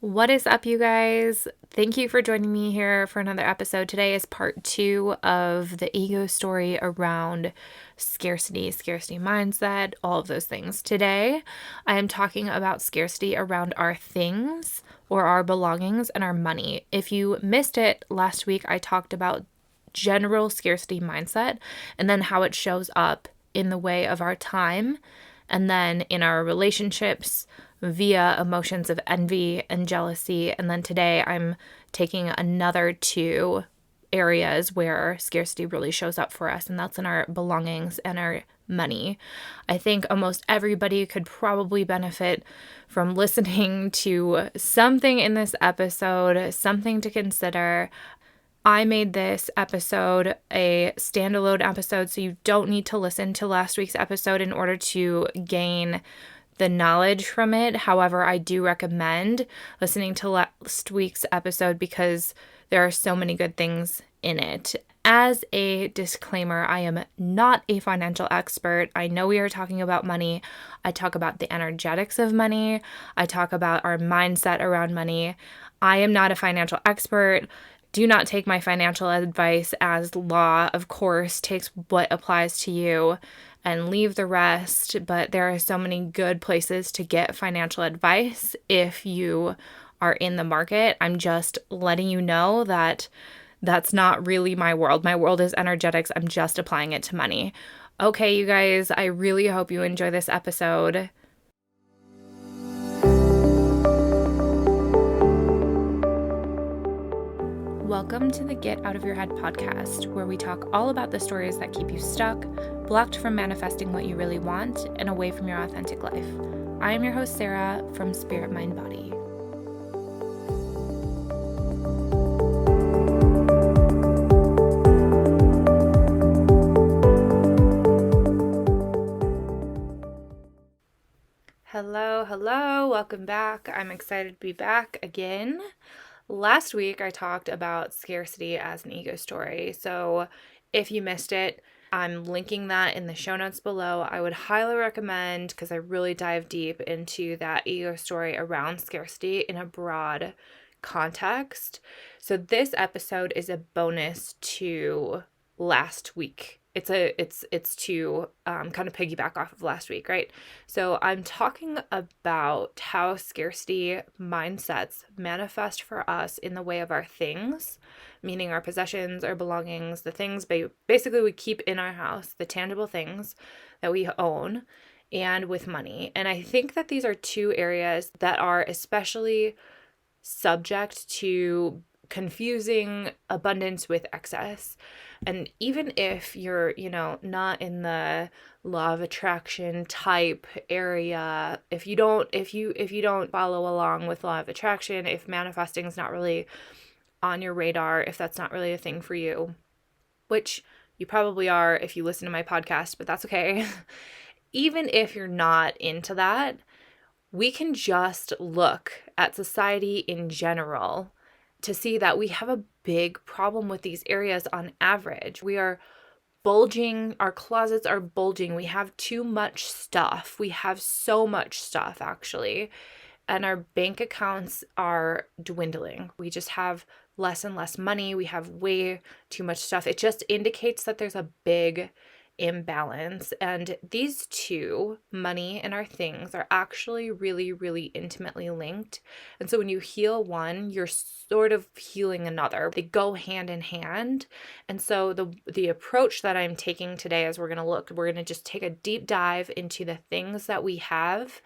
What is up, you guys? Thank you for joining me here for another episode. Today is part 2 of the ego story around scarcity mindset, all of those things. Today, I am talking about scarcity around our things or our belongings and our money. If you missed it last week, I talked about general scarcity mindset and then how it shows up in the way of our time and then in our relationships via emotions of envy and jealousy. And then today I'm taking another 2 areas where scarcity really shows up for us, and that's in our belongings and our money. I think almost everybody could probably benefit from listening to something in this episode, something to consider. I made this episode a standalone episode, so you don't need to listen to last week's episode in order to gain the knowledge from it. However, I do recommend listening to last week's episode because there are so many good things in it. As a disclaimer, I am not a financial expert. I know we are talking about money. I talk about the energetics of money. I talk about our mindset around money. I am not a financial expert. Do not take my financial advice as law. Of course, take what applies to you and leave the rest. But there are so many good places to get financial advice if you are in the market. I'm just letting you know that that's not really my world. My world is energetics. I'm just applying it to money. Okay, you guys, I really hope you enjoy this episode. Welcome to the Get Out of Your Head podcast, where we talk all about the stories that keep you stuck, blocked from manifesting what you really want, and away from your authentic life. I am your host, Sarah, from Spirit, Mind, Body. Hello, welcome back. I'm excited to be back again. Last week, I talked about scarcity as an ego story. So if you missed it, I'm linking that in the show notes below. I would highly recommend, because I really dive deep into that ego story around scarcity in a broad context. So this episode is a bonus to last week. It's to kind of piggyback off of last week, right? So I'm talking about how scarcity mindsets manifest for us in the way of our things, meaning our possessions, our belongings, the things basically we keep in our house, the tangible things that we own, and with money. And I think that these are 2 areas that are especially subject to confusing abundance with excess. And even if you're, not in the law of attraction type area, if you don't follow along with law of attraction, if manifesting is not really on your radar, if that's not really a thing for you, which you probably are if you listen to my podcast, but that's okay. Even if you're not into that, we can just look at society in general to see that we have a big problem with these areas on average. We are bulging, our closets are bulging. We have too much stuff. We have so much stuff, actually. And our bank accounts are dwindling. We just have less and less money. We have way too much stuff. It just indicates that there's a big imbalance. And these 2, money and our things, are actually really, really intimately linked. And so when you heal one, you're sort of healing another. They go hand in hand. And so the approach that I'm taking today, as we're going to just take a deep dive into the things that we have.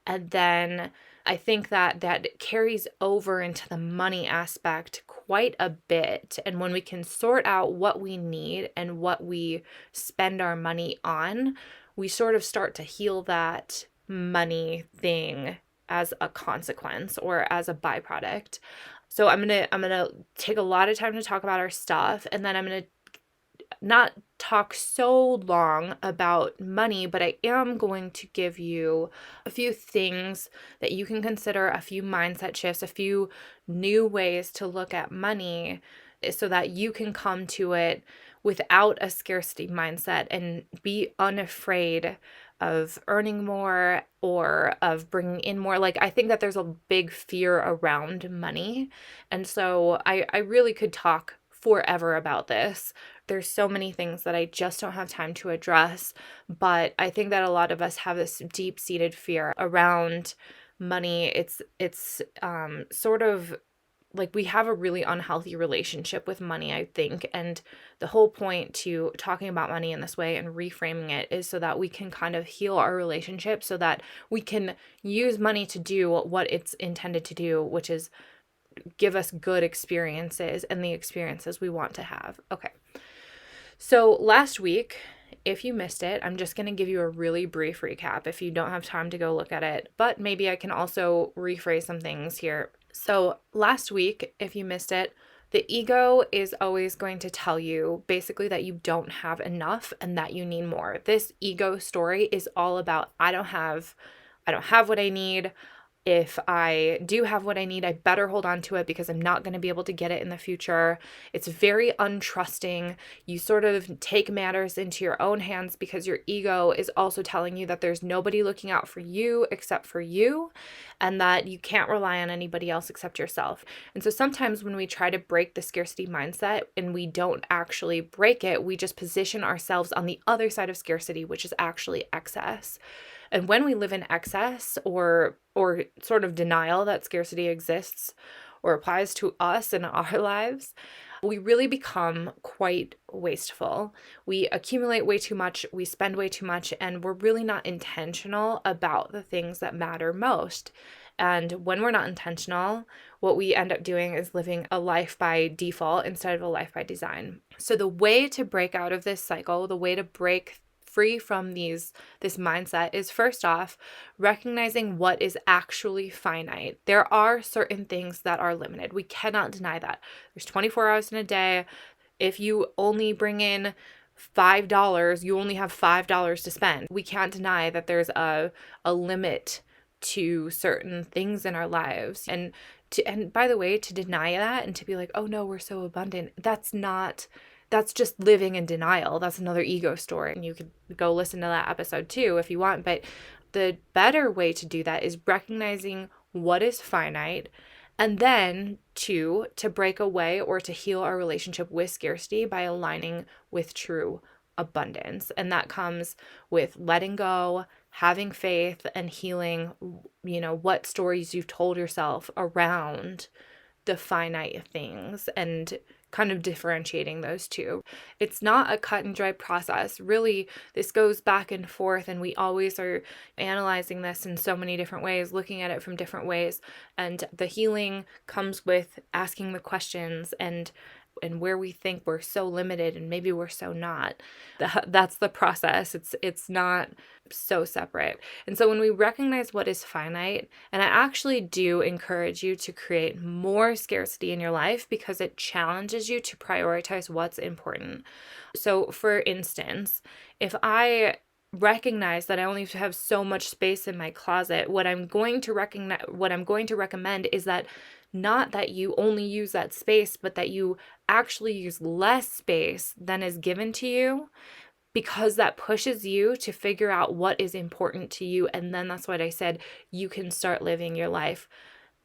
And then I think that carries over into the money aspect quite a bit. And when we can sort out what we need and what we spend our money on, we sort of start to heal that money thing as a consequence or as a byproduct. So I'm gonna take a lot of time to talk about our stuff, and then I'm gonna not talk so long about money, but I am going to give you a few things that you can consider, a few mindset shifts, a few new ways to look at money so that you can come to it without a scarcity mindset and be unafraid of earning more or of bringing in more. Like, I think that there's a big fear around money. And so I really could talk forever about this. There's so many things that I just don't have time to address. But I think that a lot of us have this deep-seated fear around money. It's sort of like we have a really unhealthy relationship with money, I think. And the whole point to talking about money in this way and reframing it is so that we can kind of heal our relationship, so that we can use money to do what it's intended to do, which is give us good experiences and the experiences we want to have. Okay. So last week, if you missed it, I'm just going to give you a really brief recap if you don't have time to go look at it, but maybe I can also rephrase some things here. So last week, if you missed it, the ego is always going to tell you basically that you don't have enough and that you need more. This ego story is all about I don't have what I need. If I do have what I need, I better hold on to it because I'm not going to be able to get it in the future. It's very untrusting. You sort of take matters into your own hands because your ego is also telling you that there's nobody looking out for you except for you, and that you can't rely on anybody else except yourself. And so sometimes when we try to break the scarcity mindset and we don't actually break it, we just position ourselves on the other side of scarcity, which is actually excess. And when we live in excess or sort of denial that scarcity exists or applies to us in our lives, we really become quite wasteful. We accumulate way too much, we spend way too much, and we're really not intentional about the things that matter most. And when we're not intentional, what we end up doing is living a life by default instead of a life by design. So the way to break out of this cycle, the way to break free from this mindset is, first off, recognizing what is actually finite. There are certain things that are limited. We cannot deny that. There's 24 hours in a day. If you only bring in $5, you only have $5 to spend. We can't deny that there's a limit to certain things in our lives. And by the way, to deny that and to be like, oh no, we're so abundant, that's just living in denial. That's another ego story. And you could go listen to that episode too if you want. But the better way to do that is recognizing what is finite, and then to break away or to heal our relationship with scarcity by aligning with true abundance. And that comes with letting go, having faith, and healing, what stories you've told yourself around the finite things and kind of differentiating those two. It's not a cut and dry process. Really, this goes back and forth, and we always are analyzing this in so many different ways, looking at it from different ways. And the healing comes with asking the questions and where we think we're so limited and maybe we're so not. That's the process. It's not so separate. And so when we recognize what is finite, and I actually do encourage you to create more scarcity in your life because it challenges you to prioritize what's important. So for instance, if I recognize that I only have so much space in my closet, what I'm going to recommend is that not that you only use that space, but that you actually use less space than is given to you, because that pushes you to figure out what is important to you. And then that's what I said, you can start living your life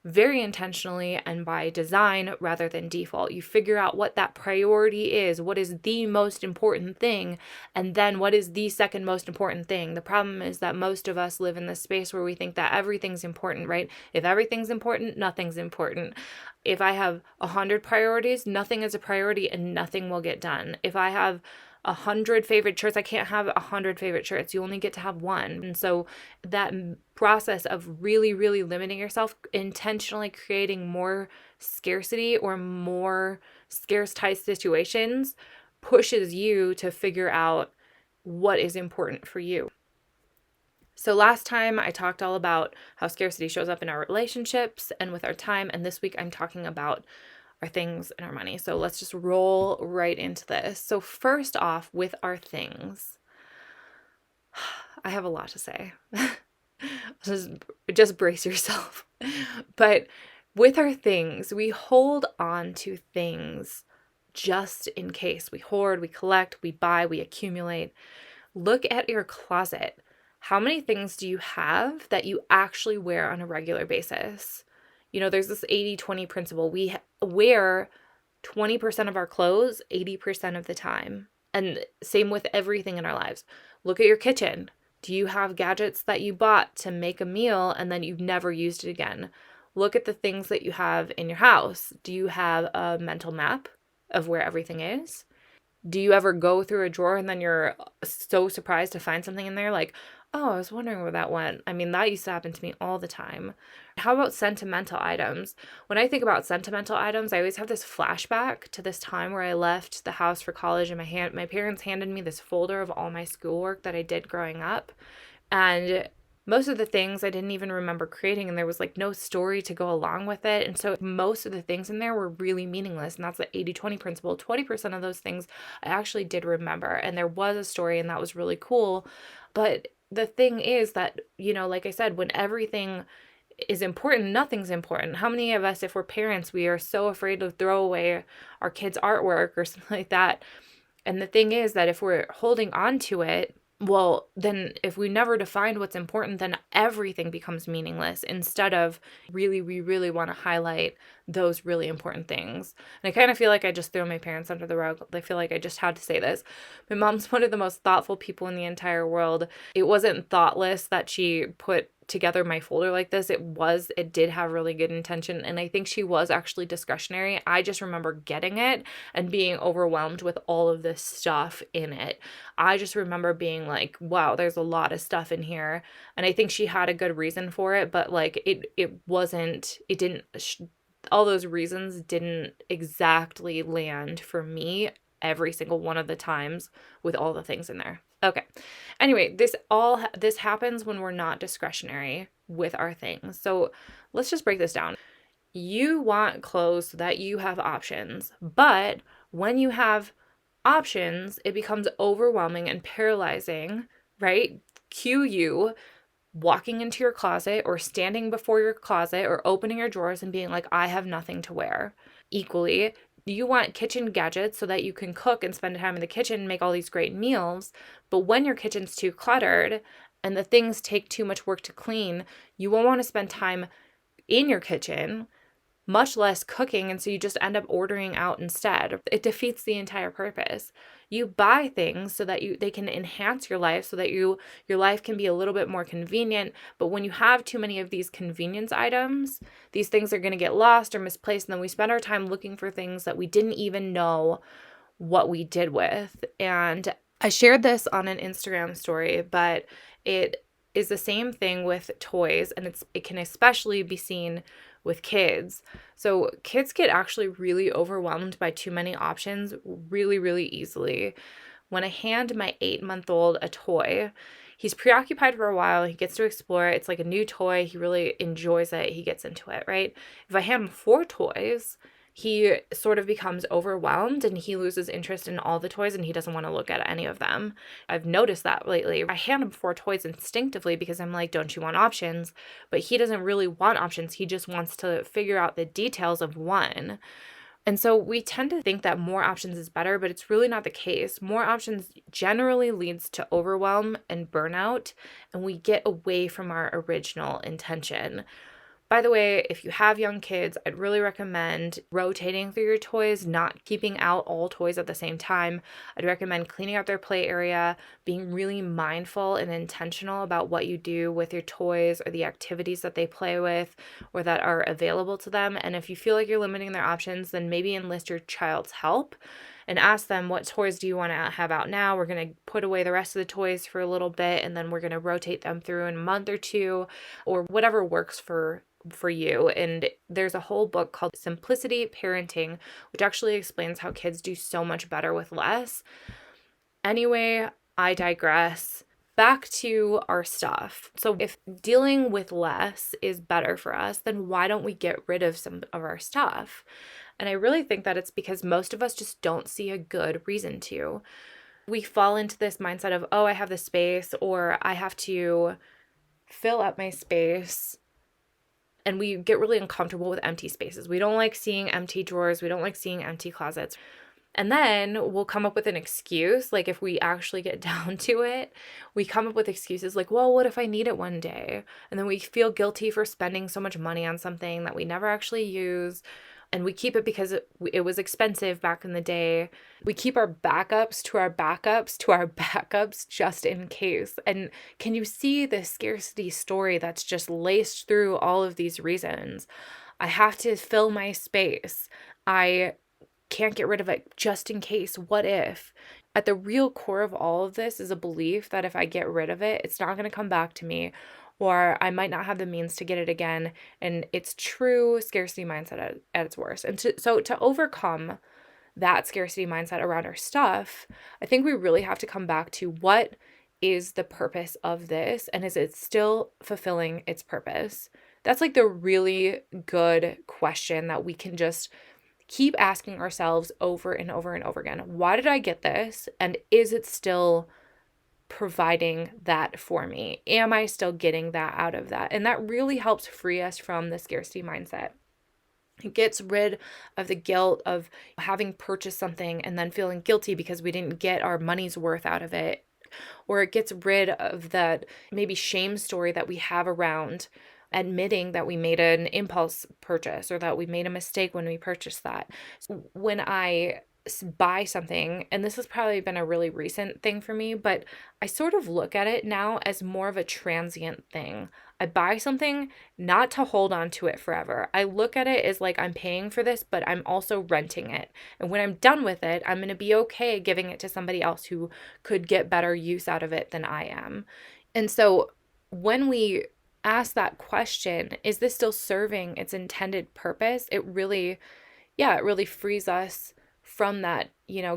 very intentionally and by design rather than default. You figure out what that priority is, what is the most important thing, and then what is the second most important thing. The problem is that most of us live in this space where we think that everything's important, right? If everything's important, nothing's important. If I have 100 priorities, nothing is a priority and nothing will get done. If I have 100 favorite shirts, I can't have 100 favorite shirts. You only get to have one. And so that process of really, really limiting yourself, intentionally creating more scarcity or more scarce type situations, pushes you to figure out what is important for you. So last time I talked all about how scarcity shows up in our relationships and with our time. And this week I'm talking about our things and our money. So let's just roll right into this. So first off, with our things, I have a lot to say. just brace yourself. But with our things, we hold on to things just in case. We hoard, we collect, we buy, we accumulate. Look at your closet. how many things do you have that you actually wear on a regular basis? There's this 80-20 principle. We wear 20% of our clothes 80% of the time. And same with everything in our lives. Look at your kitchen. Do you have gadgets that you bought to make a meal and then you've never used it again? Look at the things that you have in your house. Do you have a mental map of where everything is? Do you ever go through a drawer and then you're so surprised to find something in there like, oh, I was wondering where that went? I mean, that used to happen to me all the time. How about sentimental items? When I think about sentimental items, I always have this flashback to this time where I left the house for college and my parents handed me this folder of all my schoolwork that I did growing up. And most of the things I didn't even remember creating, and there was like no story to go along with it. And so most of the things in there were really meaningless. And that's the 80-20 principle. 20% of those things I actually did remember. And there was a story, and that was really cool. But the thing is that, like I said, when everything is important, nothing's important. How many of us, if we're parents, we are so afraid to throw away our kids' artwork or something like that? And the thing is that if we're holding on to it, well, then if we never define what's important, then everything becomes meaningless instead of we really want to highlight those really important things. And I kind of feel like I just threw my parents under the rug. I feel like I just had to say this. My mom's one of the most thoughtful people in the entire world. It wasn't thoughtless that she put together my folder like this. It did have really good intention, and I think she was actually discretionary. I just remember getting it and being overwhelmed with all of this stuff in it. I just remember being like, wow, there's a lot of stuff in here. And I think she had a good reason for it, but like all those reasons didn't exactly land for me every single one of the times with all the things in there. Okay. Anyway, this happens when we're not discretionary with our things. So let's just break this down. You want clothes so that you have options, but when you have options, it becomes overwhelming and paralyzing, right? Cue you walking into your closet or standing before your closet or opening your drawers and being like, I have nothing to wear. Equally, you want kitchen gadgets so that you can cook and spend time in the kitchen and make all these great meals. But when your kitchen's too cluttered and the things take too much work to clean, you won't want to spend time in your kitchen, much less cooking, and so you just end up ordering out instead. It defeats the entire purpose. You buy things so that they can enhance your life, so that your life can be a little bit more convenient. But when you have too many of these convenience items, these things are going to get lost or misplaced, and then we spend our time looking for things that we didn't even know what we did with. And I shared this on an Instagram story, but it is the same thing with toys, and it can especially be seen with kids. So kids get actually really overwhelmed by too many options really, really easily. When I hand my 8-month-old a toy, he's preoccupied for a while. He gets to explore it. It's like a new toy. He really enjoys it. He gets into it, right? If I hand him 4 toys, he sort of becomes overwhelmed and he loses interest in all the toys and he doesn't want to look at any of them. I've noticed that lately. I hand him 4 toys instinctively because I'm like, don't you want options? But he doesn't really want options. He just wants to figure out the details of one. And so we tend to think that more options is better, but it's really not the case. More options generally leads to overwhelm and burnout, and we get away from our original intention. By the way, if you have young kids, I'd really recommend rotating through your toys, not keeping out all toys at the same time. I'd recommend cleaning out their play area, being really mindful and intentional about what you do with your toys or the activities that they play with or that are available to them. And if you feel like you're limiting their options, then maybe enlist your child's help and ask them, what toys do you want to have out now? We're going to put away the rest of the toys for a little bit, and then we're going to rotate them through in a month or two, or whatever works for you. And there's a whole book called Simplicity Parenting, which actually explains how kids do so much better with less. Anyway, I digress. Back to our stuff. So if dealing with less is better for us, then why don't we get rid of some of our stuff? And I really think that it's because most of us just don't see a good reason to. We fall into this mindset of, oh, I have the space, or I have to fill up my space. And we get really uncomfortable with empty spaces. We don't like seeing empty drawers. We don't like seeing empty closets. And then we'll come up with an excuse. Like if we actually get down to it, we come up with excuses like, well, what if I need it one day? And then we feel guilty for spending so much money on something that we never actually use. And we keep it because it was expensive back in the day. We keep our backups to our backups to our backups just in case. And can you see the scarcity story that's just laced through all of these reasons? I have to fill my space. I can't get rid of it just in case. What if? At the real core of all of this is a belief that if I get rid of it, it's not going to come back to me, or I might not have the means to get it again. And it's true scarcity mindset at its worst. And so to overcome that scarcity mindset around our stuff, I think we really have to come back to what is the purpose of this, and is it still fulfilling its purpose? That's like the really good question that we can just keep asking ourselves over and over and over again. Why did I get this? And is it still providing that for me? Am I still getting that out of that? And that really helps free us from the scarcity mindset. It gets rid of the guilt of having purchased something and then feeling guilty because we didn't get our money's worth out of it. Or it gets rid of that maybe shame story that we have around admitting that we made an impulse purchase or that we made a mistake when we purchased that. So when I buy something, and this has probably been a really recent thing for me, but I sort of look at it now as more of a transient thing. I buy something not to hold on to it forever. I look at it as like I'm paying for this, but I'm also renting it. And when I'm done with it, I'm going to be okay giving it to somebody else who could get better use out of it than I am. And so when we ask that question, is this still serving its intended purpose? It really frees us from that,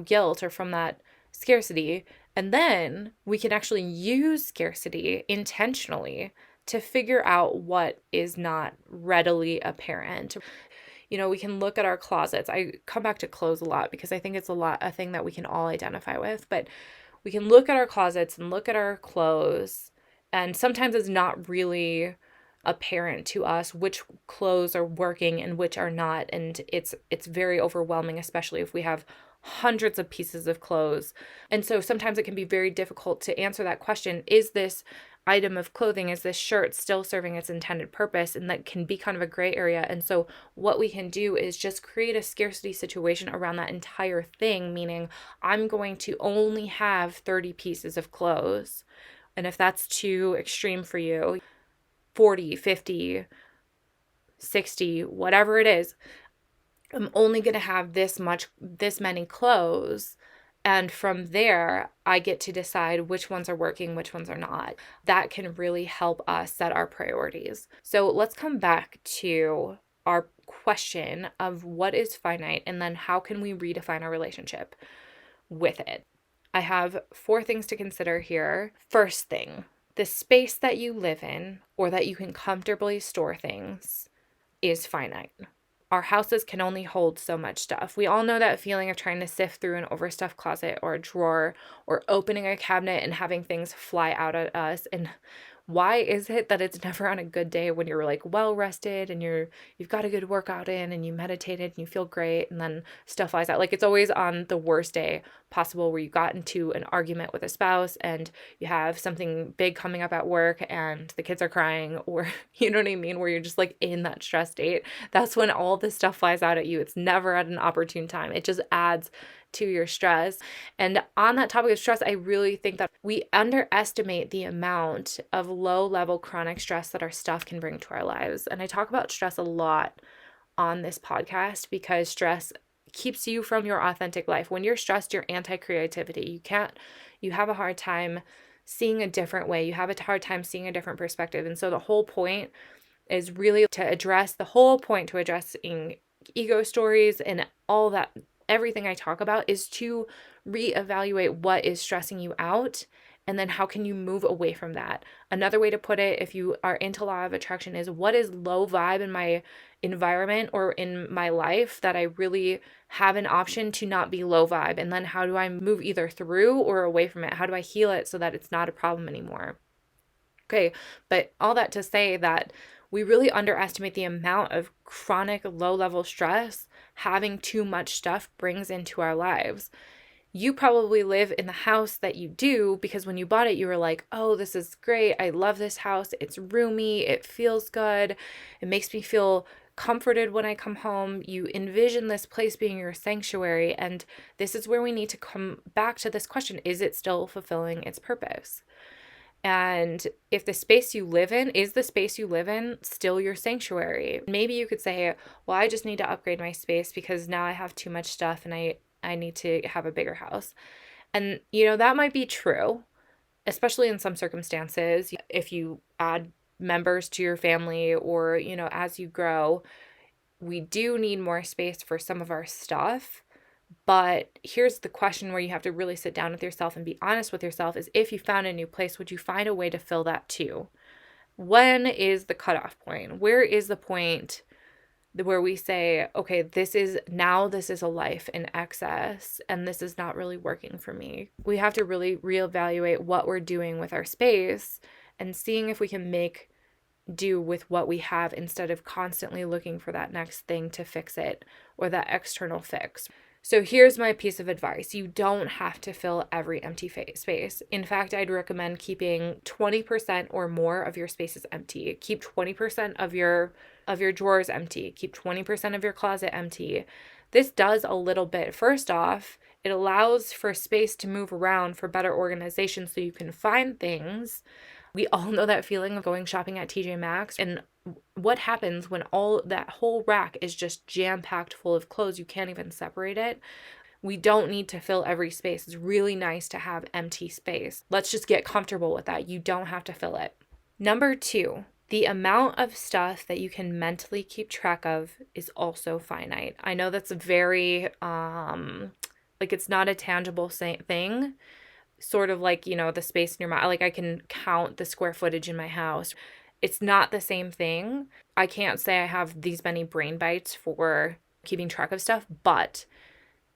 guilt or from that scarcity. And then we can actually use scarcity intentionally to figure out what is not readily apparent. We can look at our closets. I come back to clothes a lot because I think it's a thing that we can all identify with, but we can look at our closets and look at our clothes, and sometimes it's not really apparent to us which clothes are working and which are not, and it's very overwhelming, especially if we have hundreds of pieces of clothes. And so sometimes it can be very difficult to answer that question. Is this item of clothing, is this shirt still serving its intended purpose? And that can be kind of a gray area. And so what we can do is just create a scarcity situation around that entire thing, meaning I'm going to only have 30 pieces of clothes. And if that's too extreme for you, 40, 50, 60, whatever it is, I'm only going to have this many clothes. And from there, I get to decide which ones are working, which ones are not. That can really help us set our priorities. So let's come back to our question of what is finite, and then how can we redefine our relationship with it. I have 4 things to consider here. First thing, the space that you live in or that you can comfortably store things is finite. Our houses can only hold so much stuff. We all know that feeling of trying to sift through an overstuffed closet or a drawer, or opening a cabinet and having things fly out at us. And why is it that it's never on a good day when you're like well rested and you've got a good workout in and you meditated and you feel great, and then stuff flies out? Like, it's always on the worst day possible, where you got into an argument with a spouse and you have something big coming up at work and the kids are crying, or you know what I mean, where you're just like in that stress state. That's when all this stuff flies out at you. It's never at an opportune time. It just adds to your stress. And on that topic of stress, I really think that we underestimate the amount of low-level chronic stress that our stuff can bring to our lives. And I talk about stress a lot on this podcast because stress keeps you from your authentic life. When you're stressed, you're anti-creativity. You have a hard time seeing a different way. You have a hard time seeing a different perspective. And so the whole point is really to addressing ego stories and all that. Everything I talk about is to reevaluate what is stressing you out, and then how can you move away from that. Another way to put it, if you are into law of attraction, is what is low vibe in my environment or in my life that I really have an option to not be low vibe, and then how do I move either through or away from it? How do I heal it so that it's not a problem anymore? Okay, but all that to say that we really underestimate the amount of chronic low-level stress having too much stuff brings into our lives. You probably live in the house that you do because when you bought it, you were like, oh, this is great. I love this house. It's roomy. It feels good. It makes me feel comforted when I come home. You envision this place being your sanctuary. And this is where we need to come back to this question. Is it still fulfilling its purpose? And if the space you live in, is the space you live in still your sanctuary? Maybe you could say, well, I just need to upgrade my space because now I have too much stuff and I need to have a bigger house. And, that might be true, especially in some circumstances. If you add members to your family or, as you grow, we do need more space for some of our stuff. But here's the question where you have to really sit down with yourself and be honest with yourself is if you found a new place, would you find a way to fill that too? When is the cutoff point? Where is the point where we say, okay, this is a life in excess and this is not really working for me? We have to really reevaluate what we're doing with our space and seeing if we can make do with what we have instead of constantly looking for that next thing to fix it or that external fix. So here's my piece of advice. You don't have to fill every empty space. In fact, I'd recommend keeping 20% or more of your spaces empty. Keep 20% of your drawers empty. Keep 20% of your closet empty. This does a little bit. First off, it allows for space to move around for better organization so you can find things. We all know that feeling of going shopping at TJ Maxx and what happens when all that whole rack is just jam-packed full of clothes. You can't even separate it. We don't need to fill every space. It's really nice to have empty space. Let's just get comfortable with that. You don't have to fill it. Number 2, the amount of stuff that you can mentally keep track of is also finite. I know that's a very, it's not a tangible thing. Sort of like, the space in your mind. Like I can count the square footage in my house. It's not the same thing. I can't say I have these many brain bites for keeping track of stuff, but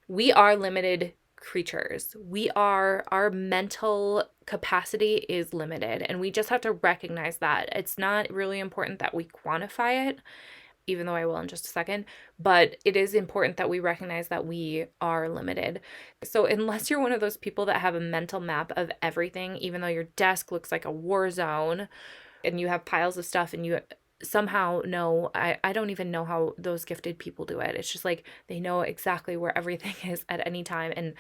we are limited creatures. Our mental capacity is limited, and we just have to recognize that. It's not really important that we quantify it, even though I will in just a second, but it is important that we recognize that we are limited. So unless you're one of those people that have a mental map of everything, even though your desk looks like a war zone and you have piles of stuff and you somehow know, I don't even know how those gifted people do it. It's just like they know exactly where everything is at any time, and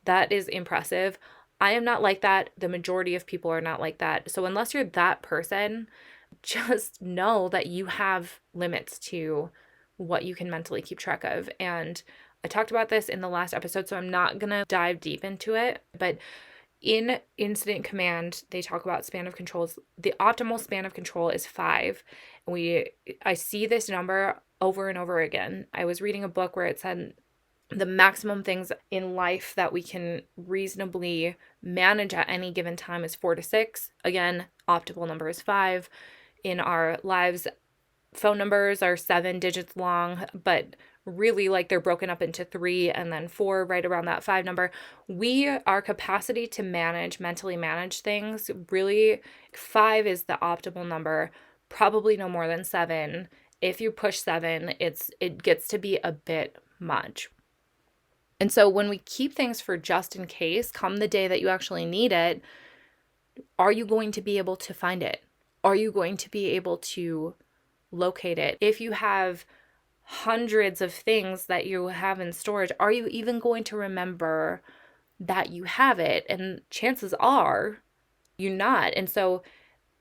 that is impressive. I am not like that. The majority of people are not like that. So unless you're that person, just know that you have limits to what you can mentally keep track of. And I talked about this in the last episode, so I'm not going to dive deep into it. But in incident command, they talk about span of controls. The optimal span of control is 5. I see this number over and over again. I was reading a book where it said the maximum things in life that we can reasonably manage at any given time is 4 to 6. Again, optimal number is 5. In our lives, phone numbers are 7 digits long, but really they're broken up into 3 and then 4 right around that 5 number. Our capacity to mentally manage things, really 5 is the optimal number, probably no more than 7. If you push 7, it gets to be a bit much. And so when we keep things for just in case, come the day that you actually need it, are you going to be able to find it? Are you going to be able to locate it? If you have hundreds of things that you have in storage, are you even going to remember that you have it? And chances are you're not. And so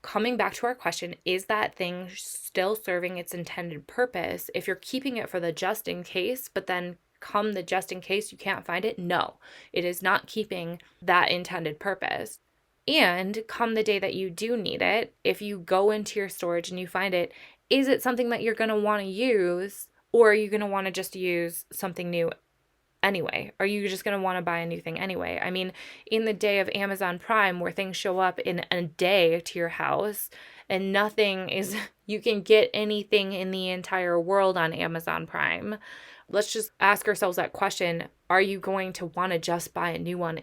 coming back to our question, is that thing still serving its intended purpose? If you're keeping it for the just in case, but then come the just in case you can't find it, no, it is not keeping that intended purpose. And come the day that you do need it, if you go into your storage and you find it, is it something that you're going to want to use, or are you going to want to just use something new anyway? Are you just going to want to buy a new thing anyway? I mean, in the day of Amazon Prime, where things show up in a day to your house and you can get anything in the entire world on Amazon Prime. Let's just ask ourselves that question. Are you going to want to just buy a new one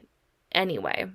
anyway?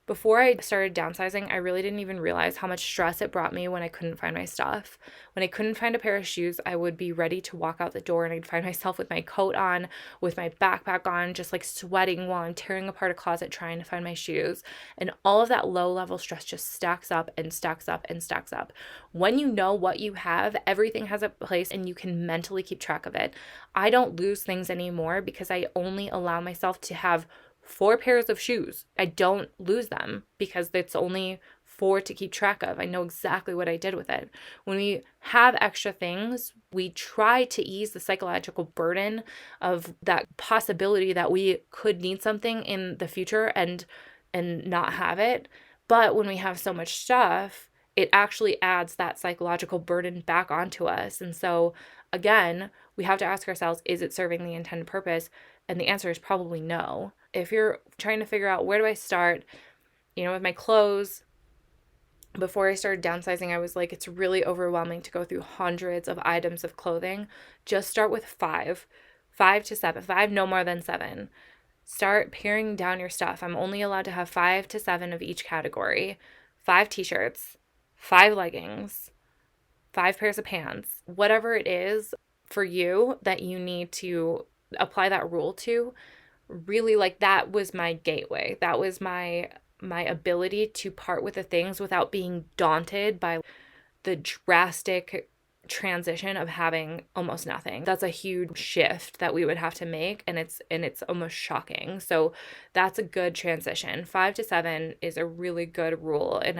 Before I started downsizing, I really didn't even realize how much stress it brought me when I couldn't find my stuff. When I couldn't find a pair of shoes, I would be ready to walk out the door and I'd find myself with my coat on, with my backpack on, just like sweating while I'm tearing apart a closet trying to find my shoes. And all of that low level stress just stacks up and stacks up and stacks up. When you know what you have, everything has a place and you can mentally keep track of it. I don't lose things anymore because I only allow myself to have 4 pairs of shoes. I don't lose them because it's only 4 to keep track of. I know exactly what I did with it. When we have extra things, we try to ease the psychological burden of that possibility that we could need something in the future and not have it. But when we have so much stuff, it actually adds that psychological burden back onto us. And so again, we have to ask ourselves, is it serving the intended purpose? And the answer is probably no. If you're trying to figure out where do I start, with my clothes, before I started downsizing, I was like, it's really overwhelming to go through hundreds of items of clothing. Just start with 5 to 7, 5, no more than 7. Start paring down your stuff. I'm only allowed to have 5 to 7 of each category. 5 t-shirts, 5 leggings, 5 pairs of pants, whatever it is for you that you need to apply that rule to. Really, like, that was my gateway. That was my ability to part with the things without being daunted by the drastic transition of having almost nothing. That's a huge shift that we would have to make, and it's almost shocking. So that's a good transition. 5 to 7 is a really good rule, and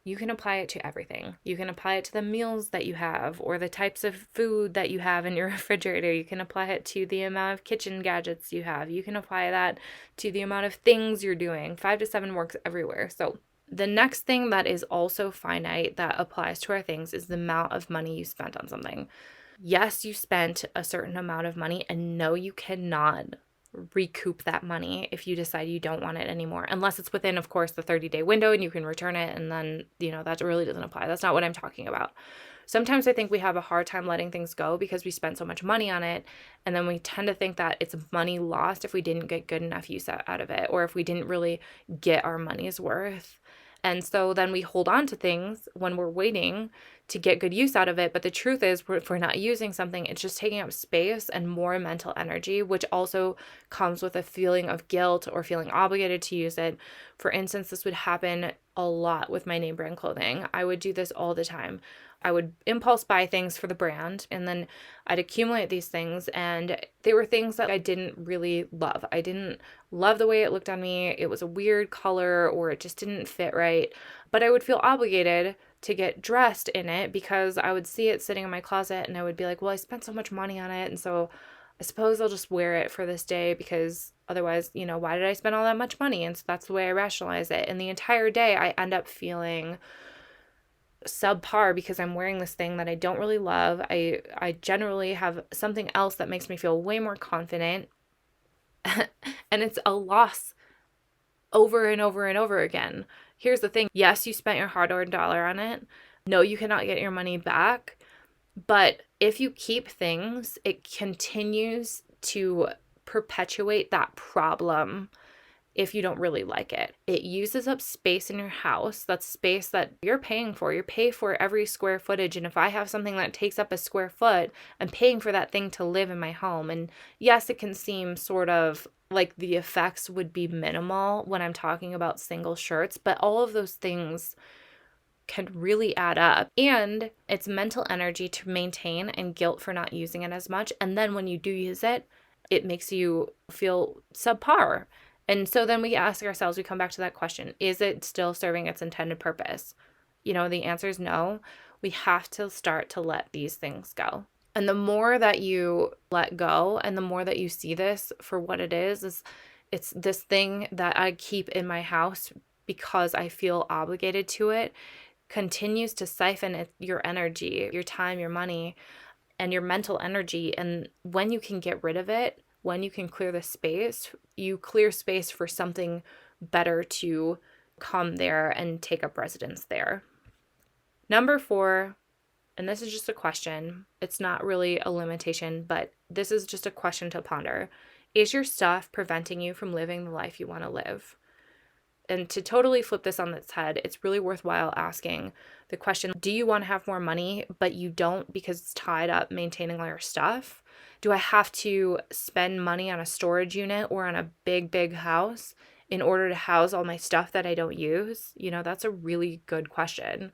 you can apply it to everything. You can apply it to the meals that you have or the types of food that you have in your refrigerator. You can apply it to the amount of kitchen gadgets you have. You can apply that to the amount of things you're doing. 5 to 7 works everywhere. So the next thing that is also finite that applies to our things is the amount of money you spent on something. Yes, you spent a certain amount of money, and no, you cannot recoup that money if you decide you don't want it anymore, unless it's within, of course, the 30-day window and you can return it, and then, that really doesn't apply. That's not what I'm talking about. Sometimes I think we have a hard time letting things go because we spent so much money on it, and then we tend to think that it's money lost if we didn't get good enough use out of it, or if we didn't really get our money's worth. And so then we hold on to things when we're waiting to get good use out of it. But the truth is, if we're not using something, it's just taking up space and more mental energy, which also comes with a feeling of guilt or feeling obligated to use it. For instance, this would happen a lot with my name brand clothing. I would do this all the time. I would impulse buy things for the brand, and then I'd accumulate these things, and they were things that I didn't really love. I didn't love the way it looked on me. It was a weird color, or it just didn't fit right. But I would feel obligated to get dressed in it because I would see it sitting in my closet, and I would be like, well, I spent so much money on it, and so I suppose I'll just wear it for this day because otherwise, why did I spend all that much money? And so that's the way I rationalize it. And the entire day I end up feeling subpar because I'm wearing this thing that I don't really love. I generally have something else that makes me feel way more confident. And it's a loss over and over and over again. Here's the thing. Yes, you spent your hard-earned dollar on it. No, you cannot get your money back. But if you keep things, it continues to perpetuate that problem if you don't really like it. It uses up space in your house. That's space that you're paying for. You pay for every square footage. And if I have something that takes up a square foot, I'm paying for that thing to live in my home. And yes, it can seem sort of like the effects would be minimal when I'm talking about single shirts, but all of those things can really add up. And it's mental energy to maintain and guilt for not using it as much. And then when you do use it, it makes you feel subpar. And so then we ask ourselves, we come back to that question, is it still serving its intended purpose? The answer is no. We have to start to let these things go. And the more that you let go and the more that you see this for what it is it's this thing that I keep in my house because I feel obligated to it, continues to siphon your energy, your time, your money, and your mental energy. And when you can get rid of it, when you can clear the space, you clear space for something better to come there and take up residence there. Number 4, and this is just a question. It's not really a limitation, but this is just a question to ponder. Is your stuff preventing you from living the life you want to live? And to totally flip this on its head, it's really worthwhile asking the question, do you want to have more money, but you don't because it's tied up maintaining all your stuff? Do I have to spend money on a storage unit or on a big, big house in order to house all my stuff that I don't use? That's a really good question.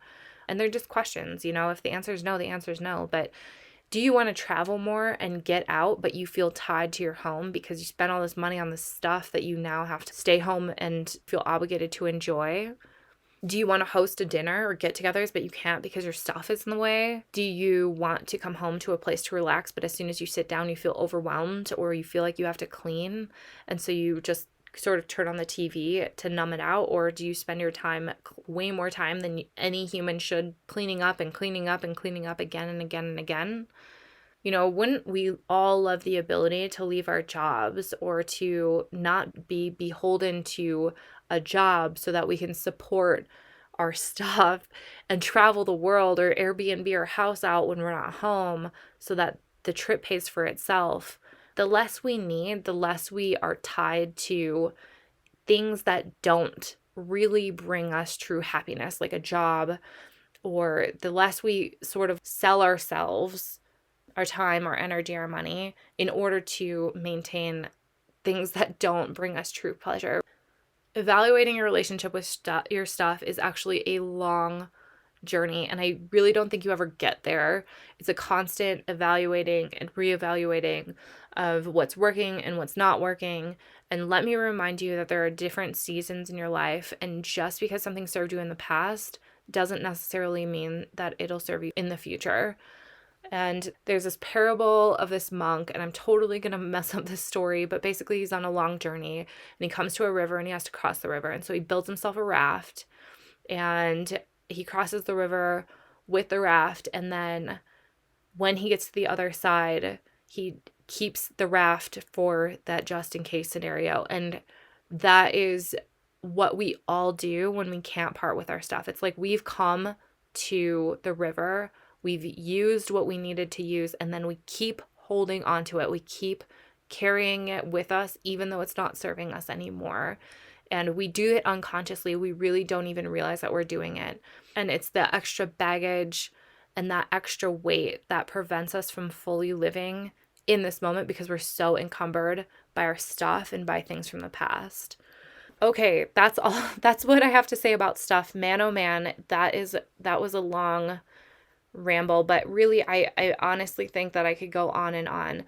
And they're just questions, if the answer is no, the answer is no. But do you want to travel more and get out, but you feel tied to your home because you spent all this money on this stuff that you now have to stay home and feel obligated to enjoy? Do you want to host a dinner or get-togethers, but you can't because your stuff is in the way? Do you want to come home to a place to relax, but as soon as you sit down, you feel overwhelmed or you feel like you have to clean, and so you just sort of turn on the TV to numb it out? Or do you spend your time, way more time than any human should, cleaning up and cleaning up and cleaning up again and again and again? Wouldn't we all love the ability to leave our jobs or to not be beholden to a job so that we can support our stuff and travel the world or Airbnb our house out when we're not home so that the trip pays for itself? The less we need, the less we are tied to things that don't really bring us true happiness, like a job, or the less we sort of sell ourselves, our time, our energy, our money in order to maintain things that don't bring us true pleasure. Evaluating your relationship with your stuff is actually a long journey, and I really don't think you ever get there. It's a constant evaluating and reevaluating of what's working and what's not working. And let me remind you that there are different seasons in your life, and just because something served you in the past doesn't necessarily mean that it'll serve you in the future. And there's this parable of this monk, and I'm totally going to mess up this story, but basically he's on a long journey and he comes to a river and he has to cross the river. And so he builds himself a raft and he crosses the river with the raft. And then when he gets to the other side, he keeps the raft for that just in case scenario. And that is what we all do when we can't part with our stuff. It's like we've come to the river, we've used what we needed to use, and then we keep holding on to it. We keep carrying it with us, even though it's not serving us anymore. And we do it unconsciously. We really don't even realize that we're doing it. And it's the extra baggage and that extra weight that prevents us from fully living in this moment because we're so encumbered by our stuff and by things from the past. Okay, that's all. That's what I have to say about stuff. Man, oh man, that was a long ramble, but really I honestly think that I could go on and on.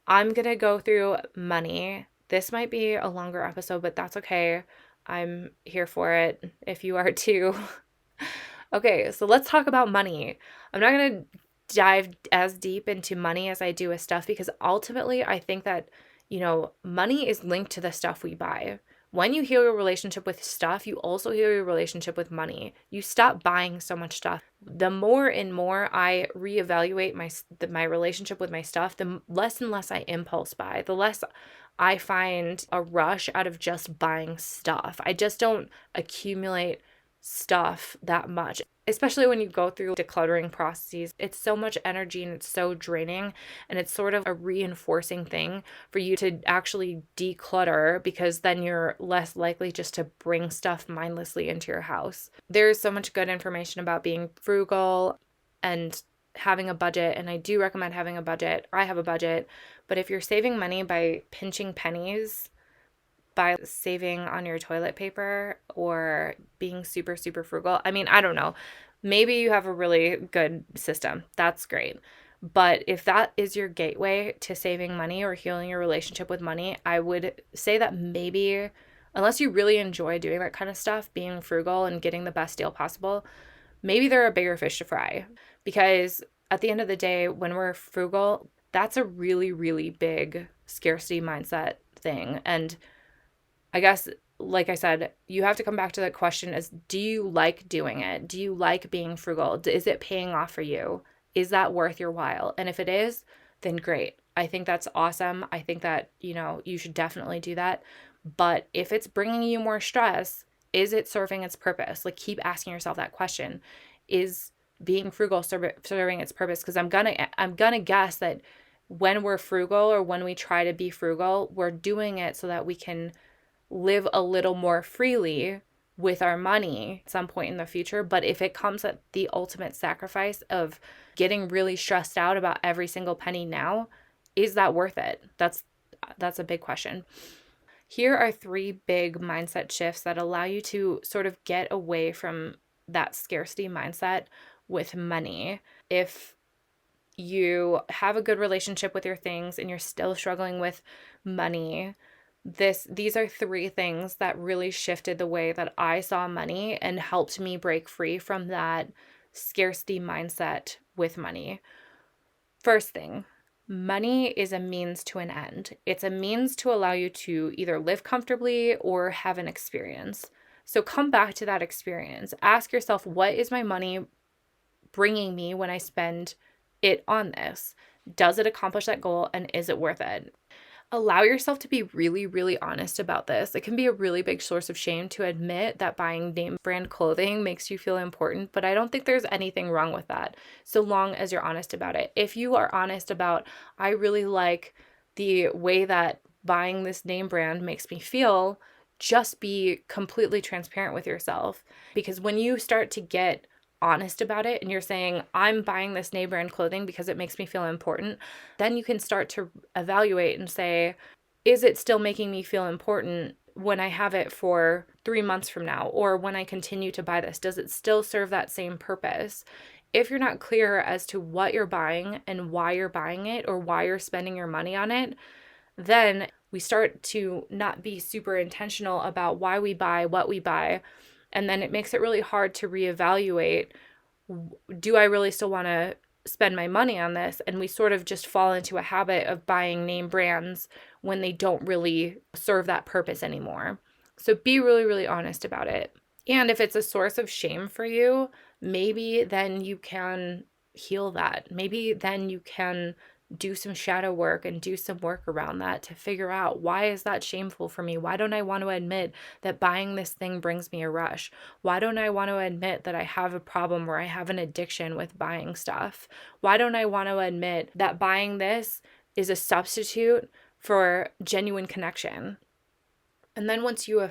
I'm gonna go through money. This might be a longer episode, but that's okay. I'm here for it if you are too. Okay, so let's talk about money. I'm not gonna dive as deep into money as I do with stuff because ultimately I think that, money is linked to the stuff we buy. When you heal your relationship with stuff, you also heal your relationship with money. You stop buying so much stuff. The more and more I reevaluate my relationship with my stuff, the less and less I impulse buy, the less I find a rush out of just buying stuff. I just don't accumulate stuff that much, especially when you go through decluttering processes. It's so much energy and it's so draining, and it's sort of a reinforcing thing for you to actually declutter because then you're less likely just to bring stuff mindlessly into your house. There's so much good information about being frugal and having a budget, and I do recommend having a budget. I have a budget, but if you're saving money by pinching pennies, by saving on your toilet paper or being super, super frugal. I mean, I don't know. Maybe you have a really good system. That's great. But if that is your gateway to saving money or healing your relationship with money, I would say that maybe, unless you really enjoy doing that kind of stuff, being frugal and getting the best deal possible, maybe there are bigger fish to fry. Because at the end of the day, when we're frugal, that's a really, really big scarcity mindset thing. And I guess, like I said, you have to come back to that question as, do you like doing it? Do you like being frugal? Is it paying off for you? Is that worth your while? And if it is, then great. I think that's awesome. I think that, you should definitely do that. But if it's bringing you more stress, is it serving its purpose? Like, keep asking yourself that question. Is being frugal serving its purpose? Because I'm gonna guess that when we're frugal or when we try to be frugal, we're doing it so that we can live a little more freely with our money at some point in the future. But if it comes at the ultimate sacrifice of getting really stressed out about every single penny now, is that worth it? That's a big question. Here are 3 big mindset shifts that allow you to sort of get away from that scarcity mindset with money. If you have a good relationship with your things and you're still struggling with money, these are 3 things that really shifted the way that I saw money and helped me break free from that scarcity mindset with money. First thing, money is a means to an end. It's a means to allow you to either live comfortably or have an experience. So come back to that experience. Ask yourself, what is my money bringing me when I spend it on this? Does it accomplish that goal, and is it worth it? Allow yourself to be really, really honest about this. It can be a really big source of shame to admit that buying name brand clothing makes you feel important, but I don't think there's anything wrong with that, so long as you're honest about it. If you are honest about, I really like the way that buying this name brand makes me feel, just be completely transparent with yourself. Because when you start to get honest about it and you're saying, I'm buying this name brand clothing because it makes me feel important, then you can start to evaluate and say, is it still making me feel important when I have it for 3 months from now, or when I continue to buy this? Does it still serve that same purpose? If you're not clear as to what you're buying and why you're buying it or why you're spending your money on it, then we start to not be super intentional about why we buy what we buy. And then it makes it really hard to reevaluate, do I really still want to spend my money on this? And we sort of just fall into a habit of buying name brands when they don't really serve that purpose anymore. So be really, really honest about it. And if it's a source of shame for you, maybe then you can heal that. Maybe then you can do some shadow work and do some work around that to figure out, why is that shameful for me? Why don't I want to admit that buying this thing brings me a rush? Why don't I want to admit that I have a problem where I have an addiction with buying stuff? Why don't I want to admit that buying this is a substitute for genuine connection? And then once you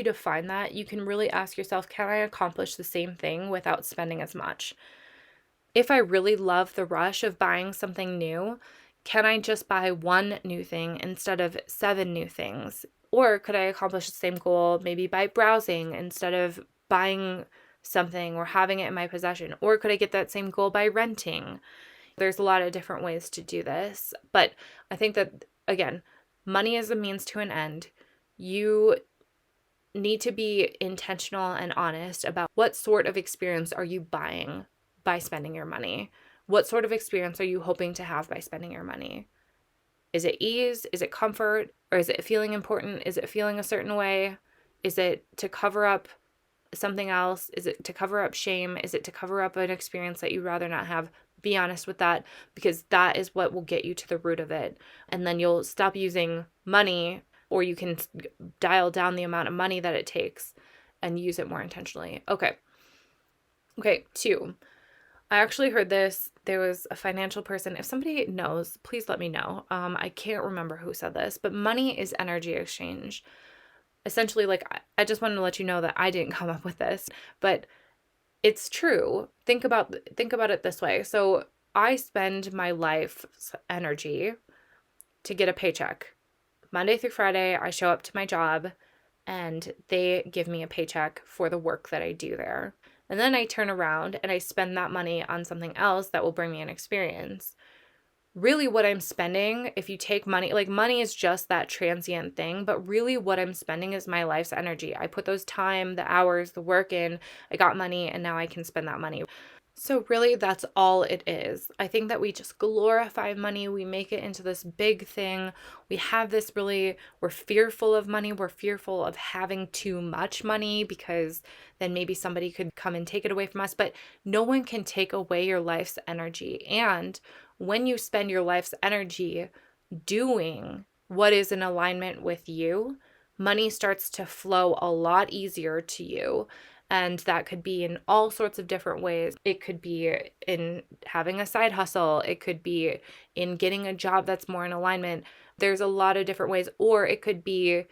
define that, you can really ask yourself, can I accomplish the same thing without spending as much? If I really love the rush of buying something new, can I just buy 1 new thing instead of 7 new things? Or could I accomplish the same goal maybe by browsing instead of buying something or having it in my possession? Or could I get that same goal by renting? There's a lot of different ways to do this. But I think that, again, money is a means to an end. You need to be intentional and honest about what sort of experience are you buying by spending your money? What sort of experience are you hoping to have by spending your money? Is it ease? Is it comfort? Or is it feeling important? Is it feeling a certain way? Is it to cover up something else? Is it to cover up shame? Is it to cover up an experience that you'd rather not have? Be honest with that, because that is what will get you to the root of it. And then you'll stop using money, or you can dial down the amount of money that it takes and use it more intentionally. Okay, 2. I actually heard this. There was a financial person. If somebody knows, please let me know. I can't remember who said this, but money is energy exchange. Essentially, like, I just wanted to let you know that I didn't come up with this, but it's true. Think about it this way. So I spend my life's energy to get a paycheck. Monday through Friday, I show up to my job and they give me a paycheck for the work that I do there. And then I turn around and I spend that money on something else that will bring me an experience. Really what I'm spending, if you take money, like, money is just that transient thing, but really what I'm spending is my life's energy. I put those time, the hours, the work in, I got money, and now I can spend that money. So really, that's all it is. I think that we just glorify money. We make it into this big thing. We have this we're fearful of money. We're fearful of having too much money because then maybe somebody could come and take it away from us. But no one can take away your life's energy. And when you spend your life's energy doing what is in alignment with you, money starts to flow a lot easier to you. And that could be in all sorts of different ways. It could be in having a side hustle. It could be in getting a job that's more in alignment. There's a lot of different ways. Or it could be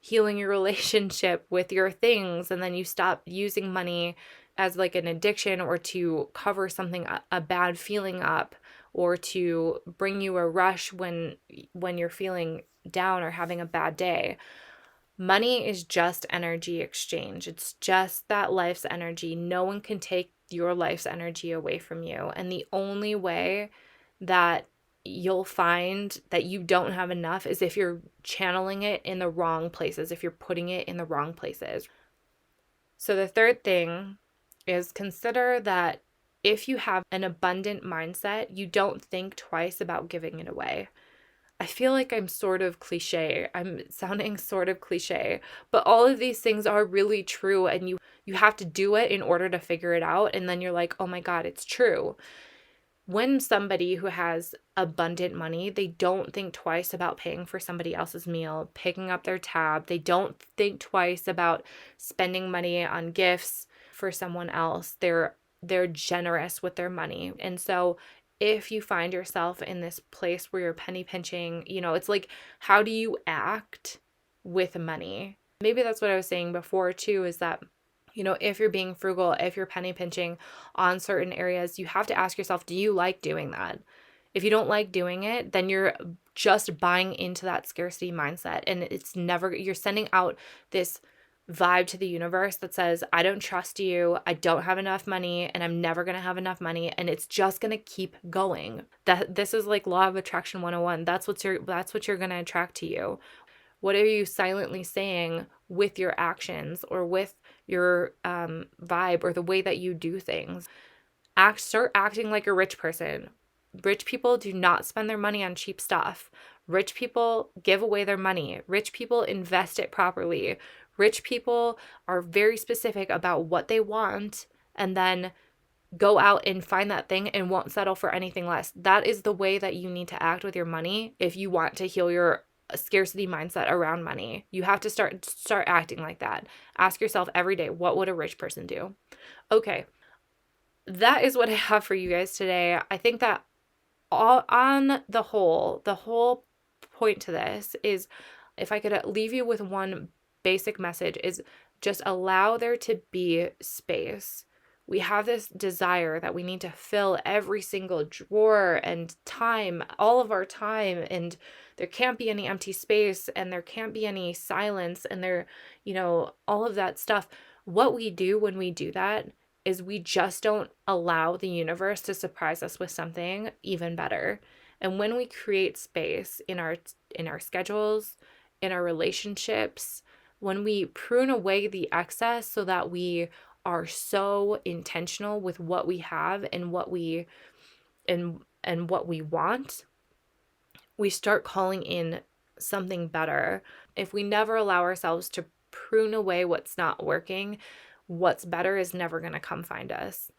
healing your relationship with your things, and then you stop using money as like an addiction or to cover something, a bad feeling up, or to bring you a rush when you're feeling down or having a bad day. Money is just energy exchange. It's just that life's energy. No one can take your life's energy away from you. And the only way that you'll find that you don't have enough is if you're channeling it in the wrong places, if you're putting it in the wrong places. So the third thing is consider that if you have an abundant mindset, you don't think twice about giving it away. I feel like I'm sort of cliche. I'm sounding sort of cliche, but all of these things are really true, and you have to do it in order to figure it out, and then you're like, "Oh my God, it's true." When somebody who has abundant money, they don't think twice about paying for somebody else's meal, picking up their tab. They don't think twice about spending money on gifts for someone else. They're generous with their money. And so if you find yourself in this place where you're penny pinching, it's like, how do you act with money? Maybe that's what I was saying before too, is that if you're being frugal, if you're penny pinching on certain areas, you have to ask yourself, do you like doing that? If you don't like doing it, then you're just buying into that scarcity mindset. And you're sending out this vibe to the universe that says, I don't trust you, I don't have enough money, and I'm never going to have enough money, and it's just going to keep going. This is like law of attraction 101. That's what you're going to attract to you. What are you silently saying with your actions or with your vibe or the way that you do things? Start acting like a rich person. Rich people do not spend their money on cheap stuff. Rich people give away their money. Rich people invest it properly. Rich people are very specific about what they want and then go out and find that thing and won't settle for anything less. That is the way that you need to act with your money if you want to heal your scarcity mindset around money. You have to start acting like that. Ask yourself every day, what would a rich person do? Okay, that is what I have for you guys today. I think that on the whole point to this is, if I could leave you with one basic message, is just allow there to be space. We have this desire that we need to fill every single drawer and time, all of our time, and there can't be any empty space, and there can't be any silence, and all of that stuff. What we do when we do that is we just don't allow the universe to surprise us with something even better. And when we create space in our schedules, in our relationships, when we prune away the excess so that we are so intentional with what we have and what we want, we start calling in something better. If we never allow ourselves to prune away what's not working, what's better is never going to come find us.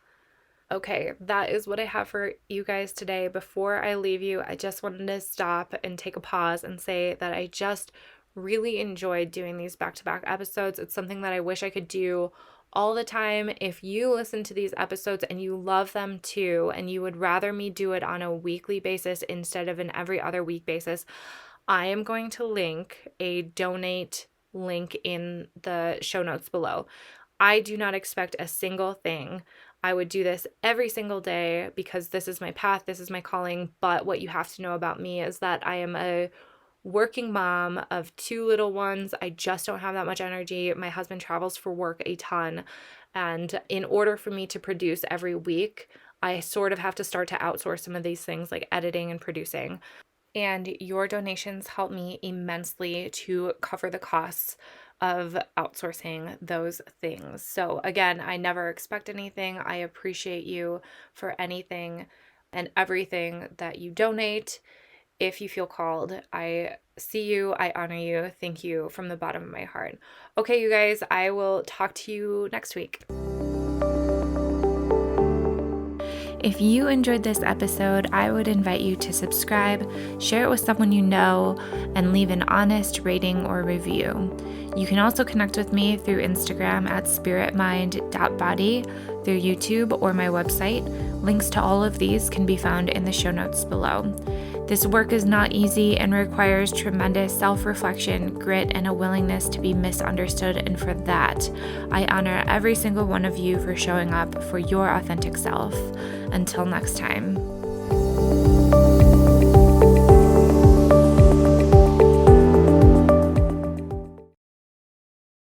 Okay, that is what I have for you guys today. Before I leave you, I just wanted to stop and take a pause and say that I just really enjoyed doing these back-to-back episodes. It's something that I wish I could do all the time. If you listen to these episodes and you love them too, and you would rather me do it on a weekly basis instead of an every other week basis, I am going to link a donate link in the show notes below. I do not expect a single thing. I would do this every single day because this is my path, this is my calling. But what you have to know about me is that I am a working mom of 2 little ones. I just don't have that much energy. My husband travels for work a ton. And in order for me to produce every week, I sort of have to start to outsource some of these things like editing and producing. And your donations help me immensely to cover the costs of outsourcing those things. So again, I never expect anything. I appreciate you for anything and everything that you donate. If you feel called, I see you, I honor you. Thank you from the bottom of my heart. Okay, you guys, I will talk to you next week. If you enjoyed this episode, I would invite you to subscribe, share it with someone you know, and leave an honest rating or review. You can also connect with me through Instagram at spiritmind.body, through YouTube, or my website. Links to all of these can be found in the show notes below. This work is not easy and requires tremendous self-reflection, grit, and a willingness to be misunderstood, and for that, I honor every single one of you for showing up for your authentic self. Until next time.